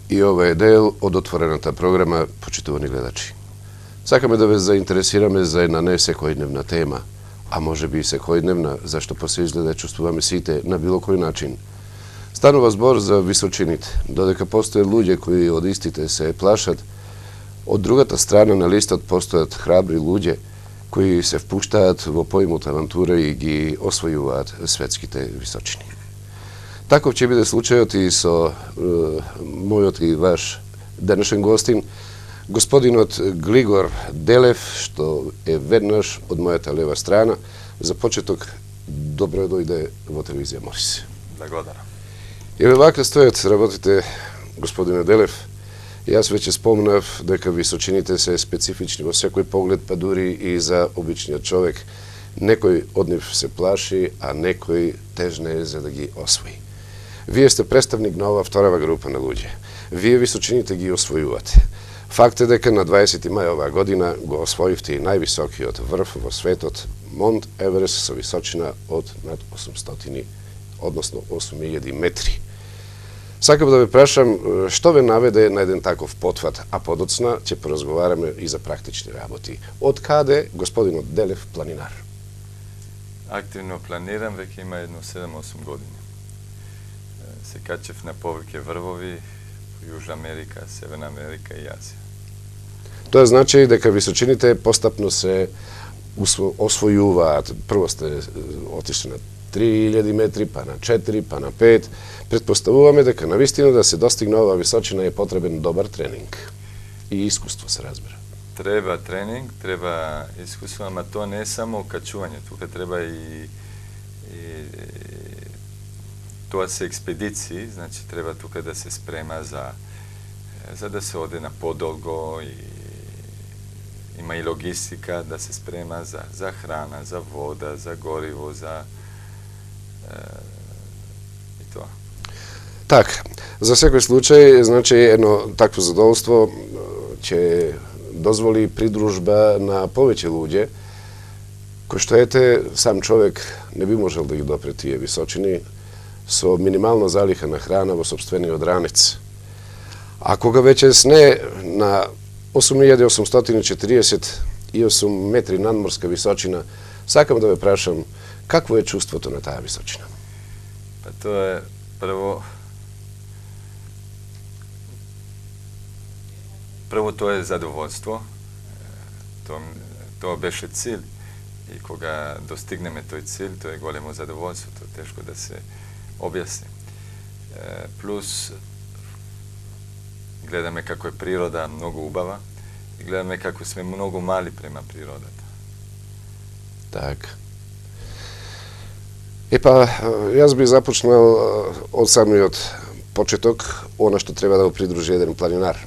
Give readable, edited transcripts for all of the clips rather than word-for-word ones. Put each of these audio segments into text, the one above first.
И ова е дел од отворената програма, почитувани гледачи. Сакаме да ве заинтересираме за една не секојдневна тема, а може би и секојдневна, зашто после изгледа чувствуваме сите на било кој начин. Станува збор за височините, додека постоje луѓе кои од истите се плашат, од другата страна на листот постојат храбри луѓе кои се впуштаат во поимот авантура и ги освојуваат светските височини. Таков ќе биде случајот и со мојот и ваш денешен гостин, господинот Глигор Делев, што е веднаш од мојата лева страна. За почеток, добро дојде во телевизија Морис. Благодарам. Еве вака стојат работите, господине Делев. Јас веќе спомнав дека височините се специфични во секој поглед, па дури и за обичниот човек. Некој од нив се плаши, а некој тежне за да ги освои. Вие сте представник на ова вторава група на луѓе. Вие височините ги освојувате. Факт е дека на 20 мај оваа година го освоивте и највисокиот врв во светот, Монт Еверест, со височина од над 800, односно 8000 метри. Сакам да ве прашам, што ве наведе на еден таков потват, а подоцна ќе поразговараме и за практични работи. Од каде господинот Делев планинар? Активно планирам, веќе има едно 7-8 години. Се качев на повеќе врвови, Јужна Америка, Северна Америка и Азија. Тоа значи дека височините постапно се освојуваат. Прво сте отишли на 3000 метри, па на 4, па на 5. Предпоставуваме дека навистина да се достигне оваа височина е потребен добар тренинг и искуство, се разбира. Треба тренинг, треба искуство, ама тоа не е само качување, тука треба и тоа се експедиции, значи треба тука да се спрема за да се оде на подолго и има и логистика да се спрема за храна, за вода, за гориво, за и тоа. Так, за секој случај, значи едно такво задоволство ќе дозволи придружба на повеќе луѓе, кои што ете сам човек не би можел да ги допре тие височини со минимална залиха на храна во сопствениот ранец. А кога веќе сне на 8848 метри надморска височина, сакам да ве прашам, какво е чувството на таа височина? Па тоа е прво тоа е задоволство. Тоа беше цил и кога достигнеме тој цил, тоа е големо задоволство, тоа е тешко да се објасни. Плюс гледаме како е природа многу убава и гледаме како сме многу мали према природата. Так. Епа, јас би започнал од самиот почеток, она што треба да го придружи еден планинар.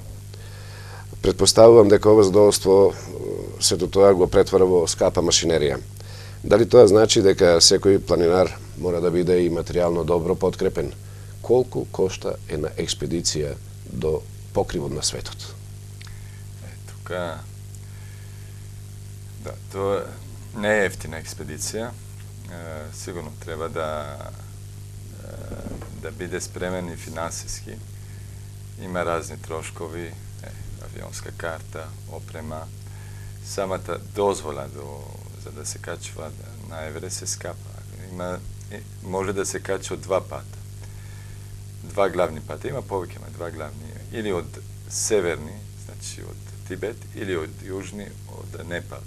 Предпоставувам дека ова задоволство сето тоа го претвара во скапа машинерија. Дали тоа значи дека секој планинар мора да биде и материјално добро подкрепен? Колку кошта една експедиција до покривот на светот? Тука да, тоа не е ефтина експедиција. Сигурно треба да биде спремен и финансиски. Има разни трошкови, авионска карта, опрема. Самата дозвола за да се качува на Еверест е скапа. Може да се качи од два пата. Два главни пата. Има повеќе, два главни. Или од северни, значи од Тибет, или од јужни, од Непал.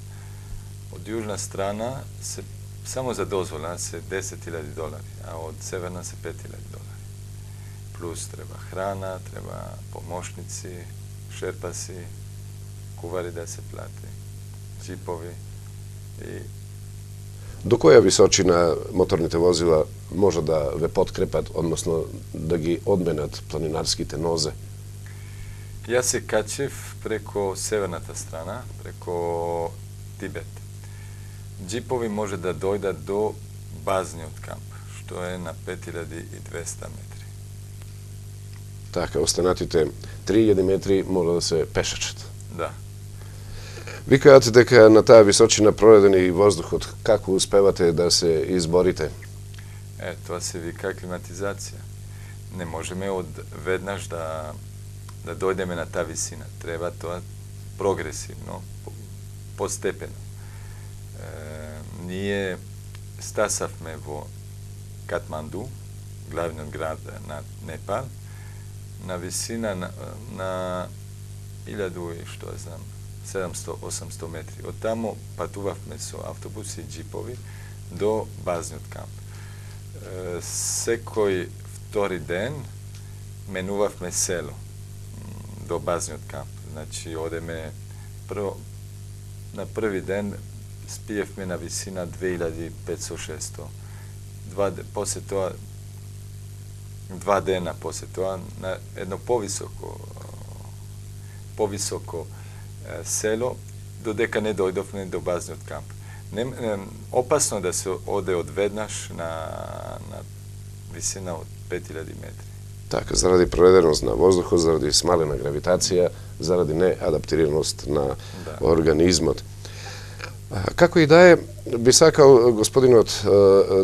Од јужна страна само за дозвола се $10,000, а од северна се $5,000. Плюс треба храна, треба помошници, шерпаси, кувари да се плати, джипови и До која височина моторните возила може да ве подкрепат, односно да ги одменат планинарските нозе? Јас се качев преко северната страна, преко Тибет. Джипови може да дојдат до базниот камп, што е на 5200 метри. Така, останатите 3000 метри може да се пешачат. Да. Викаат дека на таа височина прореден и воздухот. Како успевате да се изборите? Тоа се вика климатизација. Не можеме од веднаш да da dojdeme na ta visina. Treba to progresivno, postepeno. Nije stasavme vo Katmandu, glavnog grada na Nepal, na visina na 700-800 metri. Od tamo patuvavme so avtobusi i džipovi do Baznjut kamp. Sekoj vtori den menuvavme selo do Baznjut kamp. Znači, odeme na prvi den spijevme na visina 2500-600. Poslije toga 2 dena poslije toga na jedno povisoko selo, dodeka ne dojdovne do Baznjut kamp. Opasno da se ode odvednaš na visina od 5000 metri. Tak, zaradi provedenost na vozduhu, zaradi smalena gravitacija, zaradi neadaptiranost na organizmot. Kako i daje, bi sakal gospodin od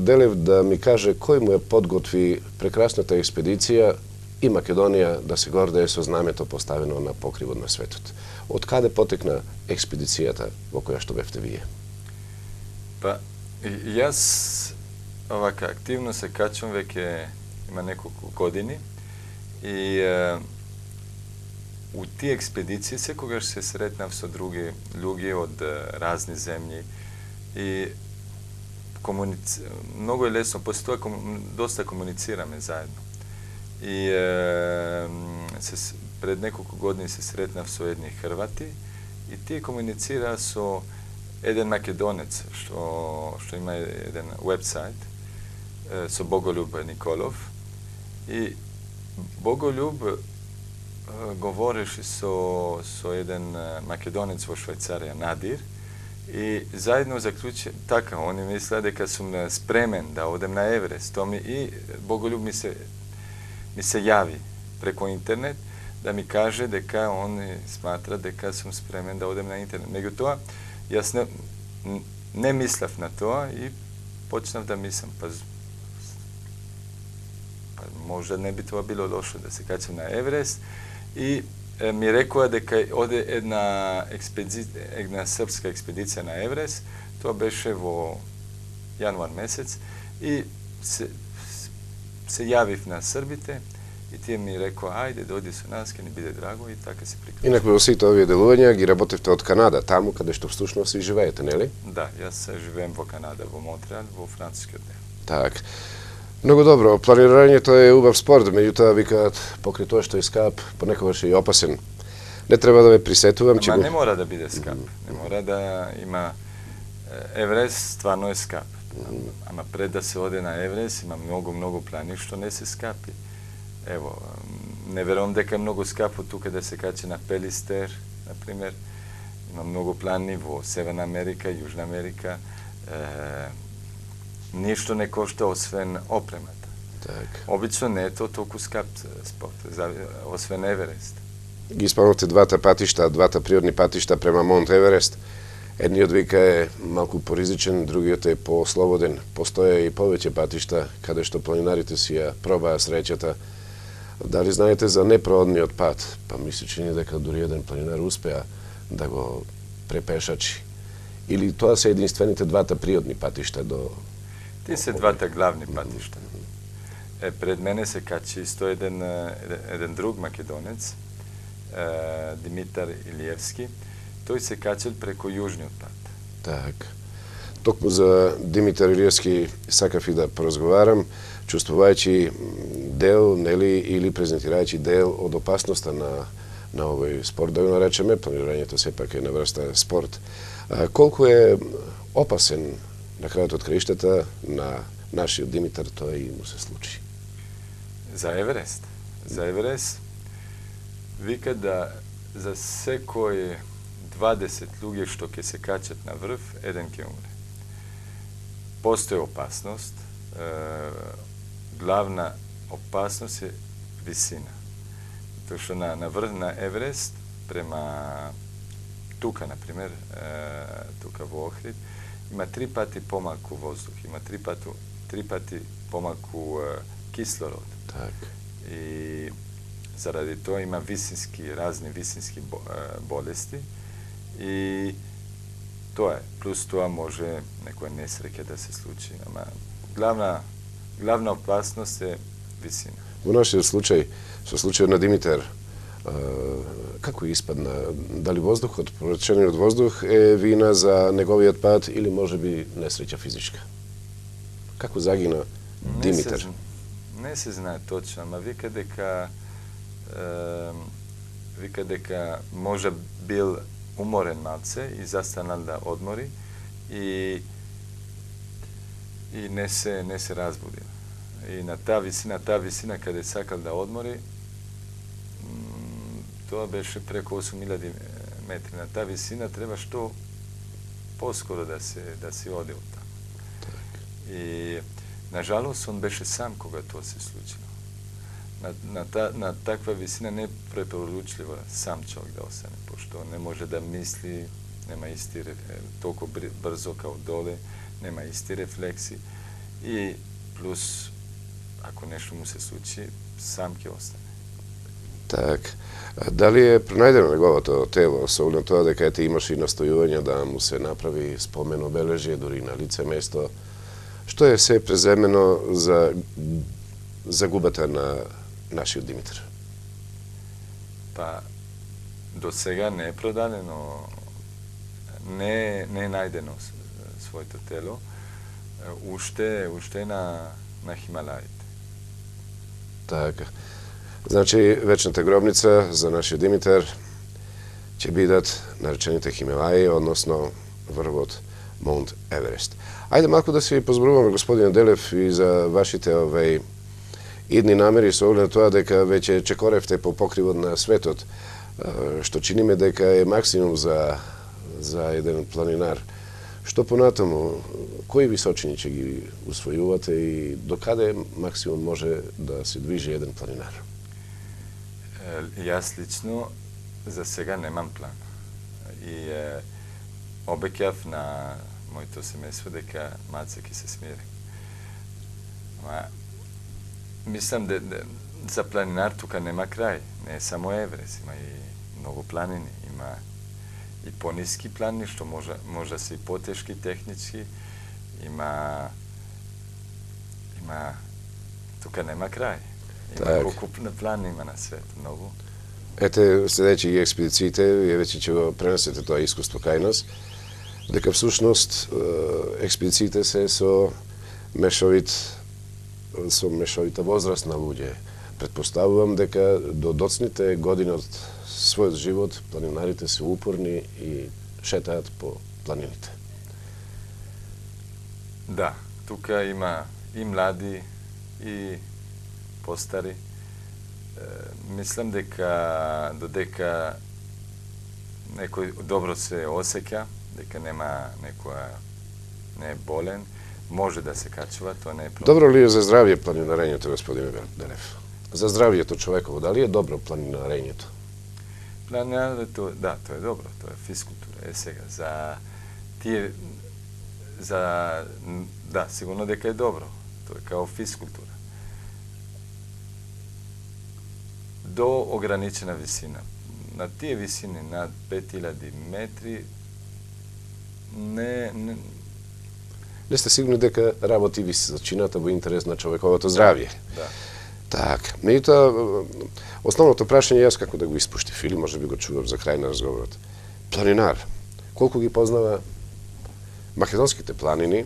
Delev da mi kaže koji mu je podgotvi prekrasna ta ekspedicija i Makedonija da se gorde so zname to postavljeno na pokrivu na svetut. Od kada potekna ekspedicijata vo koja što bevte vije? Pa, ovaka aktivno se kačam veke ima nekoliko godini i u ti ekspedicije sekogaš se sretnav sa drugi ljudi od raznih zemlji i mnogo je lesno, poslije toga dosta komunicirame zajedno. I pred nekoliko godina se sretnav sa jedni Hrvati i ti komunicira so jedan Makedonec što ima jedan website so Bogoljub Nikolov i Bogoljub govoriš so jedan Makedonec vo Švajcarija, Nadir, i zajedno zaključe, tako, oni misle da sam spremen da odem na Everest, i Bogoljub mi se javi preko internet da mi kaže da on smatra da sam spremen da odem na internet. Međutim, ja ne mislav na to i počnav da mislim, pa možda ne bi to bilo loše da se kačem na Everest i mi rekao da ode jedna srpska ekspedicija na Everest, to beše vo januar mesec i se javiv na Srbite i ti mi rekao, ajde, dojdi su nas, kad mi bude drago i tako se priključio. Inak во сите овие делувања ги работевте од Канада, таму каде што всушност и живеете, нели? Да, јас живеем во Канада, во Монтреал, во францускиот дел. Так. Много добро. Планирањето е убав спорт, меѓутоа викаат покрај тоа што е скап, понекогаш е и опасен. Не треба да ве присетувам, Ама не мора да биде скап. Не мора да има Еврест стварно е скап. Ама пред да се оде на Еврест има многу плани што не се скапи. Ево, не верувам дека е многу скапо тука да се качи на Пелистер, например. Има многу плани во Северна Америка, Јужна Америка. Ништо не кошта освен опремата. Так. Обично не е то толку скап спорт, освен Еверест. Ги спомнавте двата патишта, двата природни патишта према Монт Еверест. Едниот вика е малку поризичен, другиот е по-слободен. Постоја и повеќе патишта каде што планинарите си ја пробаа среќата. Дали знаете за непроодниот пат? Па ми се чини дека дури еден планинар успеа да го препешачи. Или тоа се единствените двата природни патишта до... Ти се двата главни патишта. Пред мене се качи исто еден друг македонец, Димитар Илиевски. Тој се качил преко јужниот пат. Так. Токму за Димитар Илиевски сакав и да поразговарам, чувствувајќи дел, нели, или презентирајќи дел од опасноста на овој спорт, да го наречеме, планирањето сепак е на врста спорт. Колку е опасен на крајот од краиштата на нашиот Димитар, тоа и му се случи? За Еверест? За Еверест вика да за секој 20 луѓе што ќе се качат на врв, еден ќе умре. Постои опасност. Главна опасност е висина. Тоа што на врв на Еверест, према тука, например, тука во Охрид, има 3 пати помалку воздух, има 3 пати помалку кислород. Так. И Zaradi to ima razni visinski bolesti i to je. Plus to može neko nesreće da se sluči. Glavna opasnost je visina. U našem slučaju na Dimitar, kako ispadna? Da li vozduh, odporučeni od vozduh je vina za njegovi otpad ili može bi nesreća fizička? Kako zagina Dimitar? Ne se zna točno, ma vi kadeka može bil umoren malce i zastanal da odmori i ne se razbudi. I ta visina kada je sakal da odmori, to beše preko 8000 metri. Na ta visina treba što poskoro da se ode od tamo. I nažalost on beše sam koga to se slučilo. Na takva visina ne preporučljivo sam čovjek da ostane, pošto ne može da misli, nema isti toliko brzo kao dole, nema isti refleksi i plus ako nešto mu se sluči, sam će ostane. Tak. Da li je pronajdeno njegovo to telo, s obzirom to da kada ti imaš i nastojuvanja da mu se napravi spomen obeležje, dori na lice mesto, što je sve prezemeno za gubata na naših Dimitar? Pa, do svega ne je prodaleno, ne najdeno svoje to telo, ušte na Himalajite. Tak. Znači, večnata grobnica za naš Dimitar će bidat na rečenite Himalaje, odnosno vrvot Mount Everest. Ajde malko da se pozbruvamo, gospodine Delev, i za vašite idni nameri s ovdje na to, deka već je Čekorevte po pokrivu na svetot, što čini me deka je maksimum za jedan planinar. Što po natomu, koji visočini će gi usvojuvate i do kada je maksimum može da se dviže jedan planinar? Ja slično za svega nemam plan. I obekjav na mojto semestru deka mace ki se smiri. Mislim da za planinar tukaj nema kraj. Ne samo Everest, ima i mnogo planini. Ima i poniski planini, što može se i poteški, tehnički. Ima tukaj nema kraj. Ima ukupne planine na svetu, mnogo. Ете, sljedeći ekspedicite, je već će prenositi to iskustvo kaj nas, дека всушност експедициите се со мешовита возраст на луѓе. Предпоставувам дека до доцните години од својот живот планинарите се упорни и шетаат по планините. Да, тука има и млади и постари. Мислам дека додека некој добро се осеќа, дека нема не е болен, може да се качува, то не е проблем. Добро ли е за здравје планинарењето, господине Делев? За здравјето човеково, дали е добро планинарењето? Планинарењето, да, то е добро, то е физкултура. Сега, да, сигурно дека е добро. То е као физкултура. До ограничена висина. На тие висини над 5000 метри не сте сигурни дека работи височината во интерес на човековото здравје. Да. Так, меѓутоа, основното прашање јас како да го испуштив или може би го чувам за крај на разговорот. Планинар, колку ги познава македонските планини?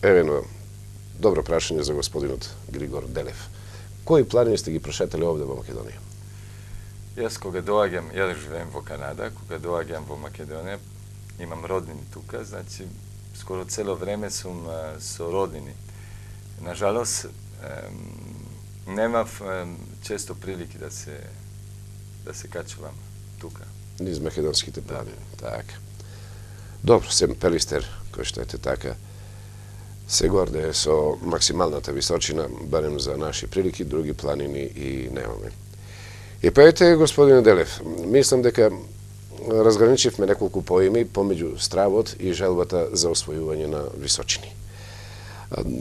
Евено, добро прашање за господинот Григор Делев. Кои планини сте ги прошетали овде во Македонија? Јас кога доаѓам, јас живеем во Канада, кога доаѓам во Македонија, имам роднини тука, значи скоро цело време сум со роднини. Нажалост, немав често прилики да се качувам тука. Низ македонските планини, така. Добро, сем Пелистер, кој што ете така, се горде со максималната височина, барем за наши прилики, други планини и немаме. И па ете, господине Делев, мислам дека разграничивме неколку поими помеѓу стравот и желбата за освојување на височини.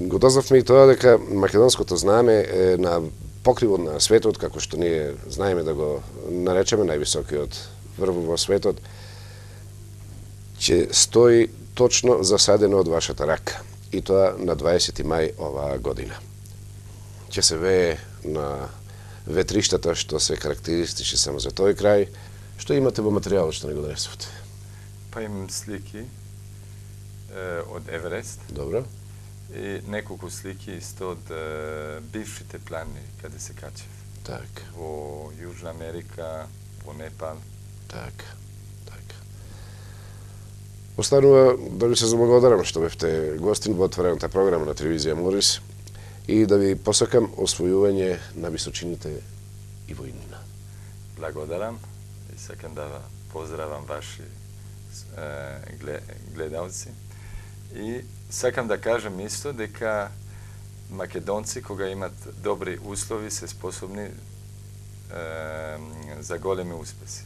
Го дознавме и тоа дека македонското знаме е на покривот на светот, како што ние знаеме да го наречеме највисокиот врв во светот, ќе стои точно засадено од вашата рака. И тоа на 20. мај оваа година. Ќе се вее на ветриштата што се карактеристични само за тој крај. Што имате во материјалот што не го донесовте? Па имам слики од Еверест. Добро. И неколку слики исто од бившите планини каде се качев. Так. Во Јужна Америка, во Непал. Так. Останува да ви се заблагодарам што бевте гостин во отворената програма на телевизија Морис и да ви посакам освојување на височините и во иднина. Благодарам и сакам да поздравам ваши гледалци. И сакам да кажам исто дека македонци кога имат добри услови се способни за големи успеси.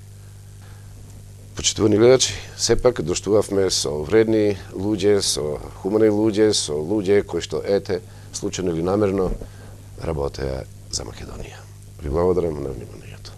Почитувани гледачи, сепак доштувавме со вредни луѓе, со хумани луѓе, со луѓе кои што случајно или намерно работеа за Македонија. Ви благодарам на вниманието.